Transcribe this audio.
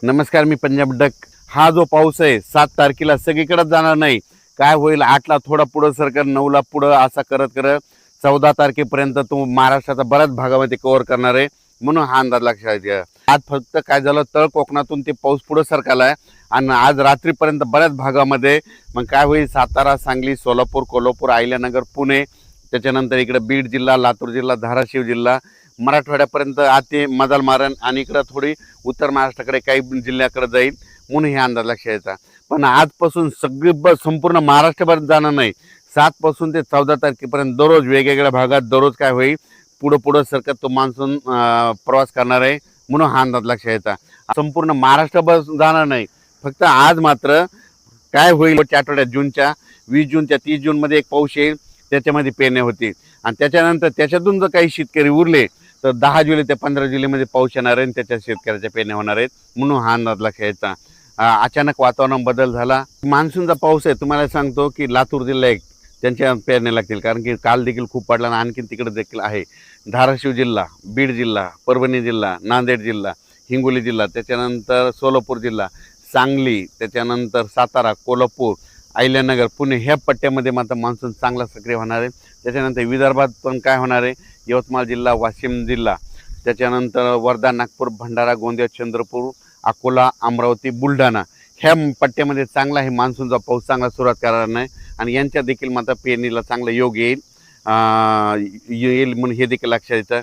नमस्कार, मी पंजाब डक. हा जो पाऊस आहे 7 तारखेला सगळीकडेच जाणार नाही. काय होईल 8ला थोडा पुढं सरकार, 9ला पुढं, असा करत करत 14 तारखेपर्यंत तो महाराष्ट्राचा बऱ्याच भागामध्ये कव्हर करणार आहे. म्हणून हा अंदाज लक्षात घ्या. आज फक्त काय झालं, तळ कोकणातून ते पाऊस पुढं सरकारला आहे आणि आज रात्रीपर्यंत बऱ्याच भागामध्ये मग काय होईल, सातारा, सांगली, सोलापूर, कोल्हापूर, अहिल्यानगर, पुणे, त्याच्यानंतर इकडे बीड जिल्हा, लातूर जिल्हा, धाराशिव जिल्हा, मराठवाड्यापर्यंत आते मदाल मारण आणि इकडं थोडी उत्तर महाराष्ट्राकडे काही जिल्ह्याकडे जाईल. म्हणून हे अंदाज लक्षात येतात. पण आजपासून सगळी संपूर्ण महाराष्ट्रभर जाणार नाही. 7 पासून ते 14 तारखेपर्यंत दररोज वेगवेगळ्या भागात दररोज काय होईल, पुढं पुढं सरकत तो मान्सून प्रवास करणार आहे. म्हणून हा अंदाज लक्षात येतात. संपूर्ण महाराष्ट्रभर जाणार नाही. फक्त आज मात्र काय होईल, आठवड्यात जूनच्या 20 जूनच्या 30 जूनमध्ये एक पाऊस येईल, त्याच्यामध्ये पेरण्या होतील. आणि त्याच्यानंतर त्याच्यातून जर काही शेतकरी उरले तर 10 जुलै ते 15 जुलैमध्ये पाऊस येणार आहे आणि त्याच्या शेतकऱ्याच्या पेरण्या होणार आहेत. म्हणून हा अंदाज लक्षात यायचा. अचानक वातावरण बदल झाला. मान्सूनचा पाऊस आहे, तुम्हाला सांगतो की लातूर जिल्हा एक त्यांच्या पेरण्या लागतील, कारण की काल देखील खूप पडला आणि आणखीन तिकडे देखील आहे. धाराशिव जिल्हा, बीड जिल्हा, परभणी जिल्हा, नांदेड जिल्हा, हिंगोली जिल्हा, त्याच्यानंतर सोलापूर जिल्हा, सांगली, त्याच्यानंतर सातारा, कोल्हापूर, अहिल्यानगर, पुणे ह्या पट्ट्यामध्ये मात्र मान्सून चांगला सक्रिय होणार आहे. त्याच्यानंतर विदर्भात पण काय होणार आहे, यवतमाळ जिल्हा, वाशिम जिल्हा, त्याच्यानंतर वर्धा, नागपूर, भंडारा, गोंदिया, चंद्रपूर, अकोला, अमरावती, बुलढाणा ह्या पट्ट्यामध्ये चांगला आहे मान्सूनचा पाऊस, चांगला सुरुवात करणार नाही आणि यांच्या देखील मात्र पेरणीला चांगला योग येईल म्हणून हे देखील लक्षात येतं.